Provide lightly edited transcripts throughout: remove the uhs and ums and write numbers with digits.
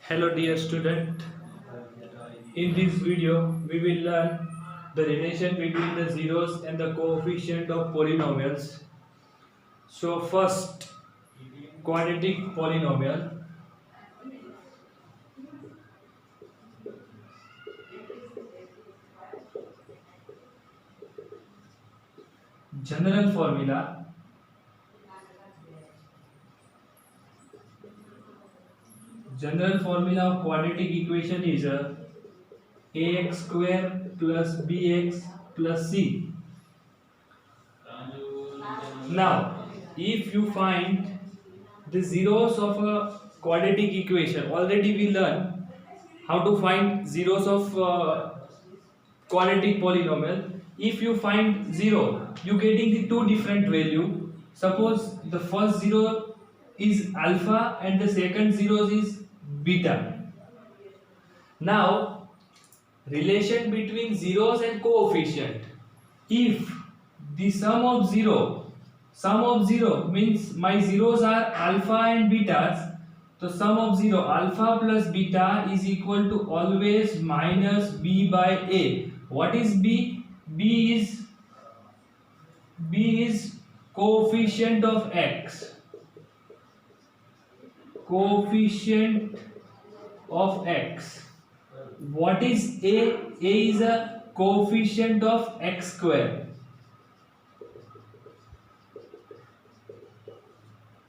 Hello dear student, in this video we will learn the relation between the zeros and the coefficient of polynomials. So first, quadratic polynomial. General formula. General formula of quadratic equation is ax square plus bx plus c. Now, if you find the zeros of a quadratic equation, already we learn how to find zeros of quadratic polynomial. If you find 0, you getting the two different value. Suppose the first 0 is alpha and the second 0 is beta. Now, relation between zeros and coefficient. If the sum of 0 means my zeros are alpha and betas, so sum of 0 alpha plus beta is equal to always minus b by a. What is b? b is coefficient of x. Coefficient of x. What is a? A is a coefficient of x square.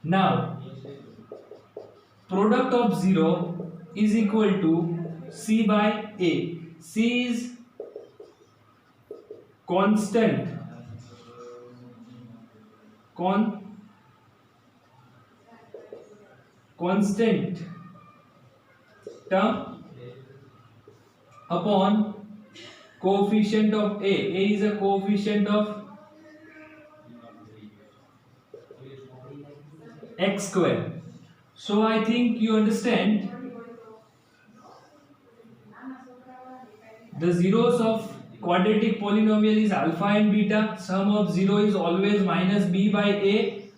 Now, product of 0 is equal to c by a. C is constant. Constant term upon coefficient of a. A is a coefficient of x square. So I think you understand the zeros of quadratic polynomial is alpha and beta. Sum of 0 is always minus b by a,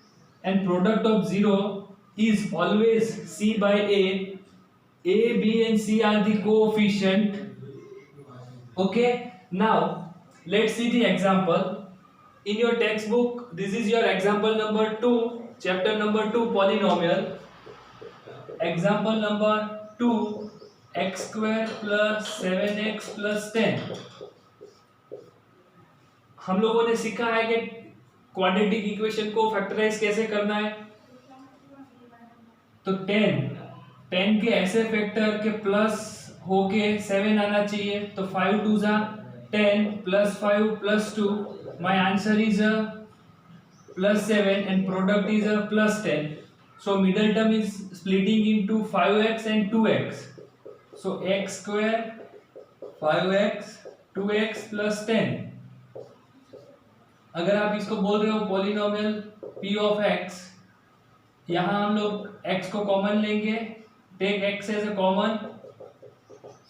and product of 0 is always c by a. A, b and c are the coefficient. Okay, now let's see the example. In your textbook, this is your example number 2, chapter number 2, polynomial. Example number 2, x square plus 7x plus 10. हम लोगों ने सीखा है कि quadratic equation को factorise कैसे करना है. तो 10 के ऐसे फैक्टर के प्लस होके 7 आना चाहिए. तो 5 2 जा 10 plus 5 plus 2. My answer is a plus 7 and product is a plus 10. So middle term is splitting into 5x and 2x. So x square 5x 2x plus 10. अगर आप इसको बोल रहे हो पॉलिनोमियल p of x, यहाँ हम लोग x को कॉमन लेंगे. Take x as a common.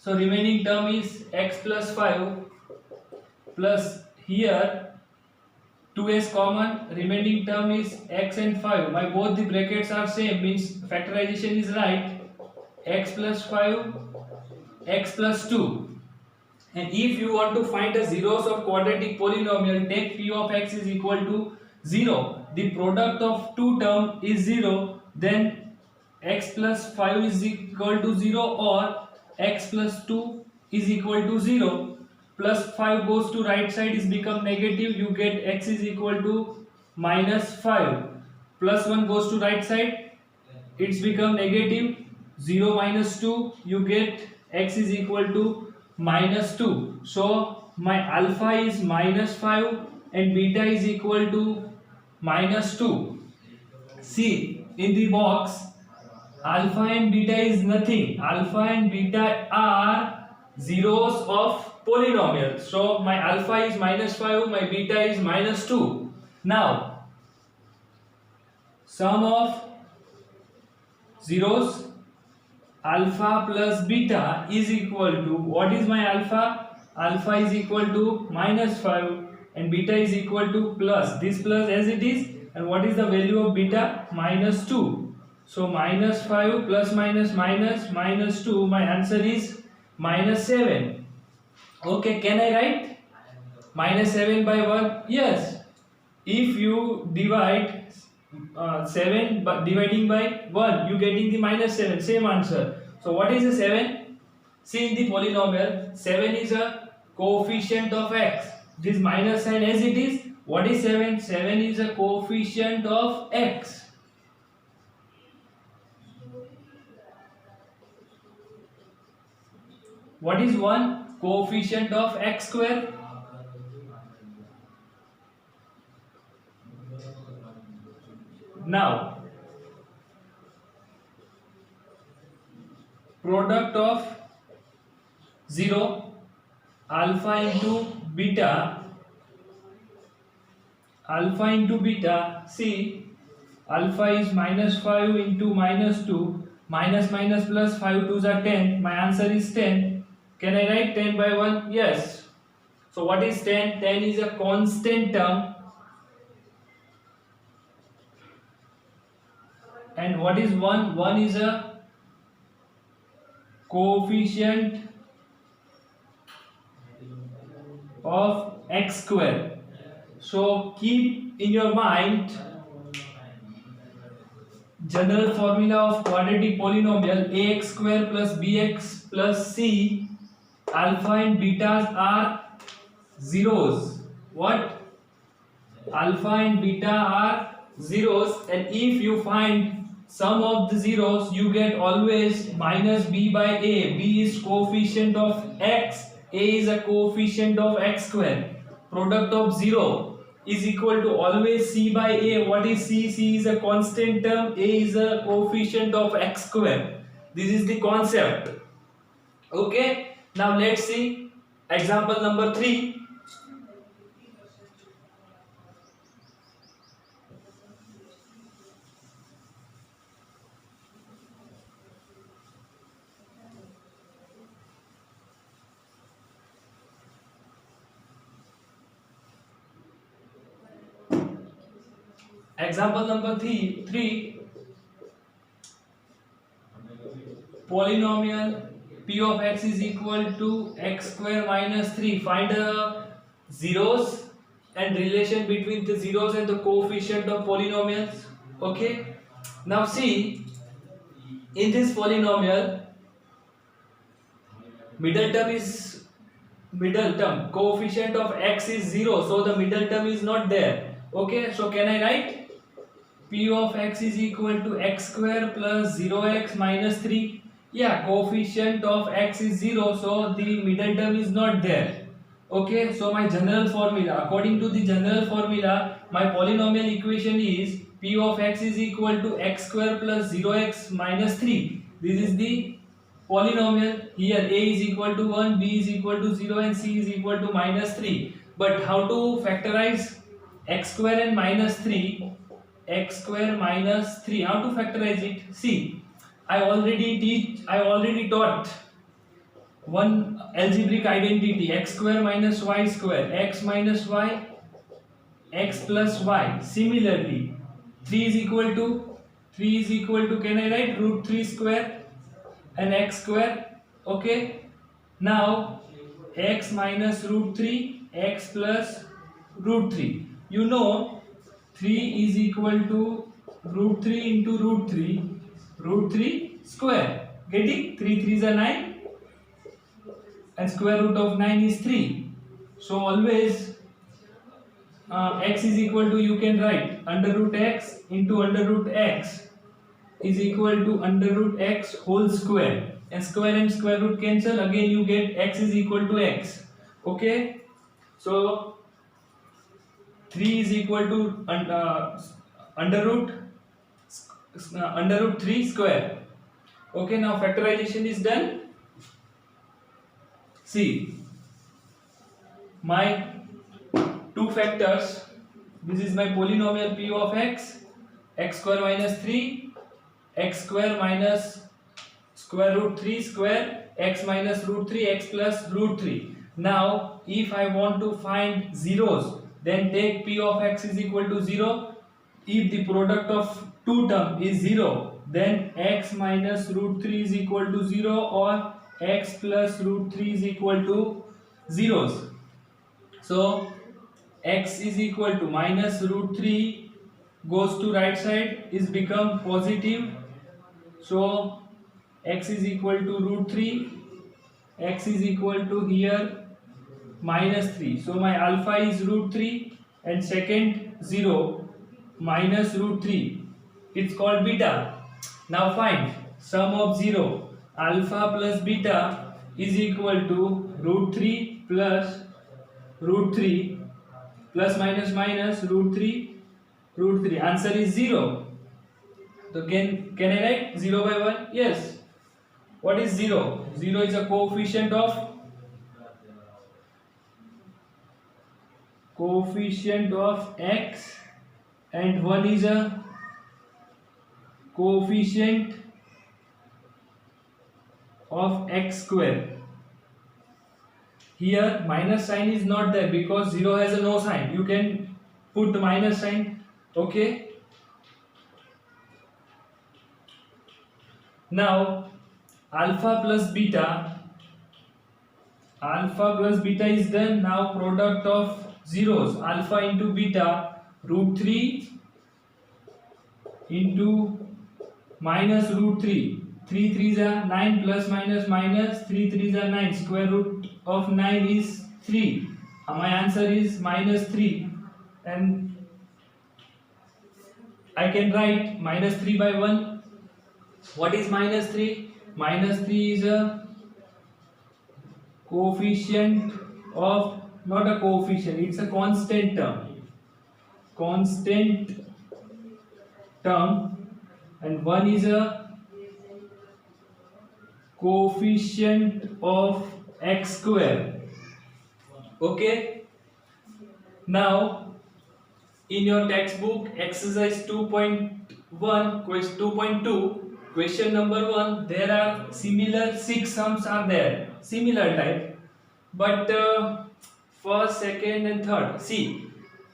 So remaining term is x plus 5 plus here 2s common. Remaining term is x and 5. My both the brackets are same, means factorization is right. X plus 5 x plus 2. And if you want to find the zeros of quadratic polynomial, take p of x is equal to 0. The product of two term is 0. Then x plus 5 is equal to 0 or x plus 2 is equal to 0. Plus 5 goes to right side is become negative. You get x is equal to minus 5. Plus 1 goes to right side. It's become negative. 0 minus 2. You get x is equal to minus 2. So my alpha is minus 5 and beta is equal to minus 2. See in the box, alpha and beta is nothing. Alpha and beta are zeros of polynomial. So my alpha is minus 5, my beta is minus 2. Now sum of zeros alpha plus beta is equal to, what is my alpha? Alpha is equal to minus 5 and beta is equal to plus. This plus as it is, and what is the value of beta? Minus 2. So minus 5 plus minus 2. My answer is minus 7. Okay, can I write minus 7 by 1? Yes. If you divide 7 by dividing by 1, you getting the minus 7. Same answer. So what is the 7? See, in the polynomial, 7 is a coefficient of x. This minus sign as it is. What is 7? 7 is a coefficient of x. What is 1? Coefficient of x square. Now, product of 0, alpha into beta, see, alpha is minus 5 into minus 2, minus plus 5 2s are 10, my answer is 10. Can I write 10 by 1? Yes. So what is 10? 10 is a constant term. And what is 1? 1 is a coefficient of x square. So keep in your mind general formula of quadratic polynomial: ax square plus bx plus c. Alpha and betas are zeros. What? Alpha and beta are zeros, and if you find sum of the zeros, you get always minus b by a. B is coefficient of x, a is a coefficient of x square. Product of 0 is equal to always c by a. What is c? C is a constant term, a is a coefficient of x square. This is the concept. Okay, now let's see example number 3. Example number 3, polynomial p of x is equal to x square minus 3. Find the zeros and relation between the zeros and the coefficient of polynomials. Okay, now see, in this polynomial, middle term, coefficient of x is 0, so the middle term is not there. Okay, so can I write p of x is equal to x square plus 0x minus 3? Yeah, coefficient of x is 0, so the middle term is not there. Okay, so my general formula, according to the general formula, my polynomial equation is p of x is equal to x square plus 0x minus 3. This is the polynomial. Here a is equal to 1, b is equal to 0, and c is equal to minus 3. But how to factorize x square and minus 3? X square minus 3, how to factorize it? See, I already taught one algebraic identity: x square minus y square, x minus y, x plus y. Similarly, 3 is equal to, can I write root 3 square and x square? Okay, now x minus root 3, x plus root 3. You know 3 is equal to root 3 into root 3 square. Getting? 3 3s are 9 and square root of 9 is 3. So always x is equal to, you can write under root x into under root x is equal to under root x whole square, and square root cancel, again you get x is equal to x. Okay, so 3 is equal to under root 3 square. Okay, now factorization is done. See, my two factors, this is my polynomial p of x, x square minus 3, x square minus square root 3 square, x minus root 3, x plus root 3. Now if I want to find zeros, then take p of x is equal to 0. If the product of two term is 0, then x minus root 3 is equal to 0 or x plus root 3 is equal to zeros. So x is equal to minus root 3 goes to right side is become positive. So x is equal to root 3, x is equal to here minus 3. So my alpha is root 3 and second 0 minus root 3. It's called beta. Now find sum of 0. Alpha plus beta is equal to root 3 plus root 3 plus minus minus root 3 root 3. Answer is 0. So can I write 0 by 1? Yes. What is 0? 0 is a coefficient of x and 1 is a coefficient of x square. Here minus sign is not there because 0 has a no sign. You can put the minus sign. Okay. Now alpha plus beta is done. Now product of zeros, alpha into beta, root 3 into minus root 3. 3 3s are 9 plus minus minus 3 3s are 9. Square root of 9 is 3. My answer is minus 3 and I can write minus 3 by 1. What is minus 3? Minus 3 is a coefficient of, not a coefficient, it's a constant term, and 1 is a coefficient of x square. Okay. Now in your textbook exercise 2.1 question 2.2 question number 1, there are similar 6 sums are there, similar type, but first, second and third. See,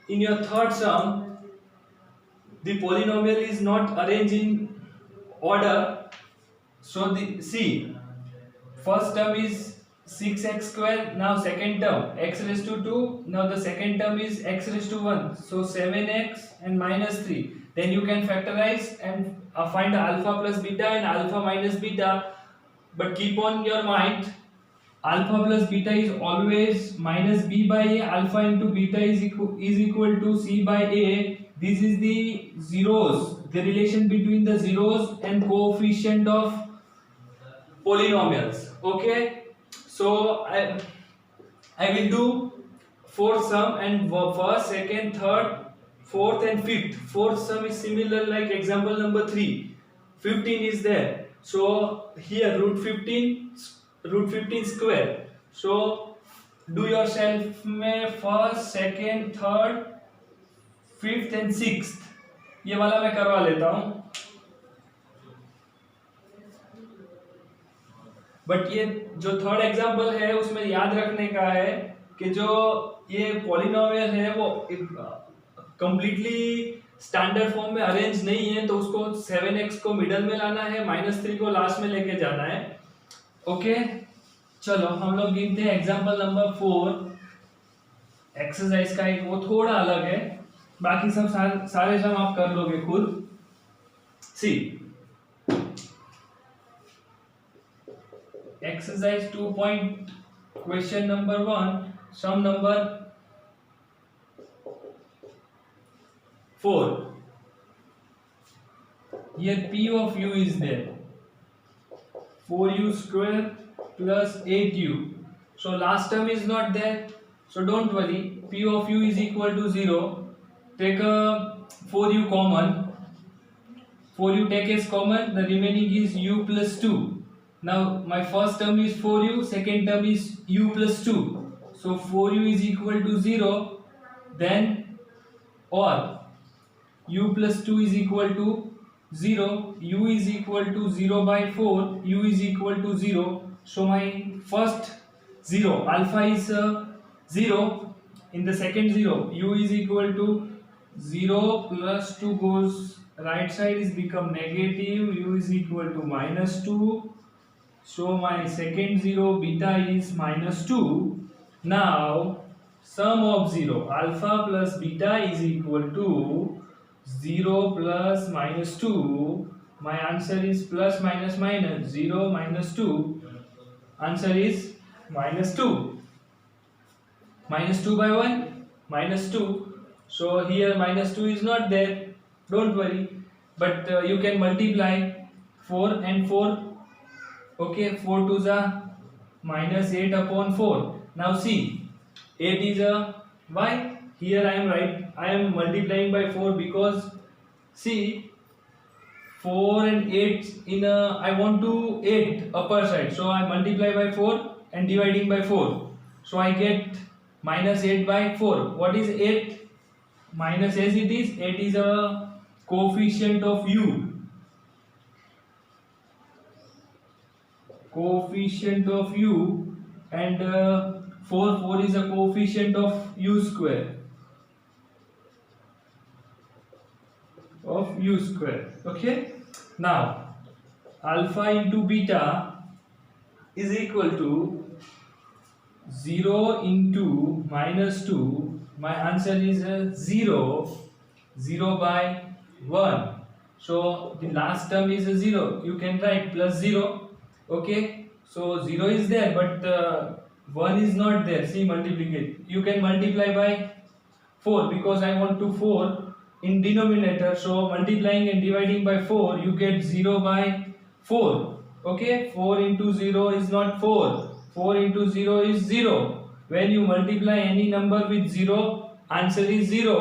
in your third sum the polynomial is not arranged in order. So see, first term is 6x square. Now second term x raised to 2. Now the second term is x raised to 1. So 7x and minus 3. Then you can factorize and find alpha plus beta and alpha minus beta. But keep on your mind, alpha plus beta is always minus b by a. Alpha into beta is equal to c by a. This is the zeros, the relation between the zeros and coefficient of polynomials. Okay, so I will do fourth sum and first, second, third, fourth and fifth. Fourth sum is similar like example number 3. 15 is there. So here root 15 square. So do yourself में first, second, third, fifth and sixth. ये वाला मैं करवा लेता हूँ. But ये जो third example है उसमें याद रखने का है कि जो ये पॉलिनोमियल है वो कंप्लीटली स्टैंडर्ड फॉर्म में अरेंज नहीं है, तो उसको 7x को मिडल में लाना है, -3 को लास्ट में लेके जाना है. ओके, चलो हम लोग गिनते हैं एग्जाम्पल नंबर 4. एक्सरसाइज का एक वो थोड़ा अलग है, बाकी सब सारे सम आप कर लोगे खुद. सी exercise 2 point question number 1, sum number 4. Here p of u is there, 4u square plus 8u. So last term is not there, so don't worry. P of u is equal to 0. Take a 4u common. 4u take as common, the remaining is u plus 2. Now my first term is 4u, second term is u plus 2. So 4u is equal to 0, then or u plus 2 is equal to 0, u is equal to 0 by 4, u is equal to 0. So my first 0, alpha is 0, in the second 0, u is equal to 0 plus 2 goes right side is become negative, u is equal to -2. So my second 0 beta is -2. Now sum of 0 alpha plus beta is equal to 0 plus -2. My answer is plus minus minus 0 minus 2. Answer is -2. -2 by 1 -2. So here -2 is not there. Don't worry. But you can multiply 4 and 4. Okay, 4 to the -8 upon 4. Now see, 8 is a why? Here I am multiplying by 4 because see 4 and 8 in a I want to 8 upper side. So I multiply by 4 and dividing by 4. So I get -8 by 4. What is 8? Minus as it is, 8 is a coefficient of u. Coefficient of u and 4 is a coefficient of u square. Okay. Now alpha into beta is equal to 0 into -2. My answer is 0. 0 by 1. So the last term is 0. You can write plus 0. Okay. So 0 is there, but 1 is not there. See, multiplicate. You can multiply by 4 because I want to 4 in denominator. So multiplying and dividing by 4, you get 0 by 4. Okay. 4 into 0 is not 4. 4 into 0 is 0. When you multiply any number with 0, answer is 0.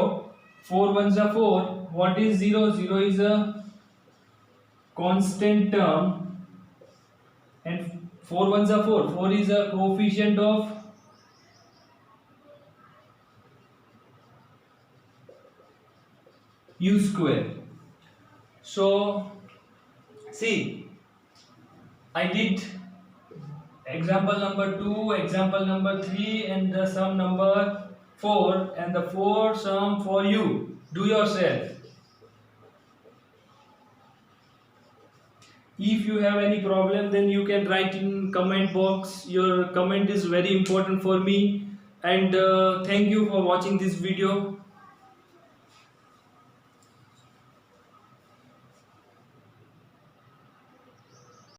4 ones are 4. What is 0? 0 is a constant term. And 4 ones are 4. 4 is a coefficient of u square. So, see, I did example number 2, example number 3 and the sum number 4 and the 4 sum for you. Do yourself. If you have any problem, then you can write in comment box. Your comment is very important for me, and thank you for watching this video.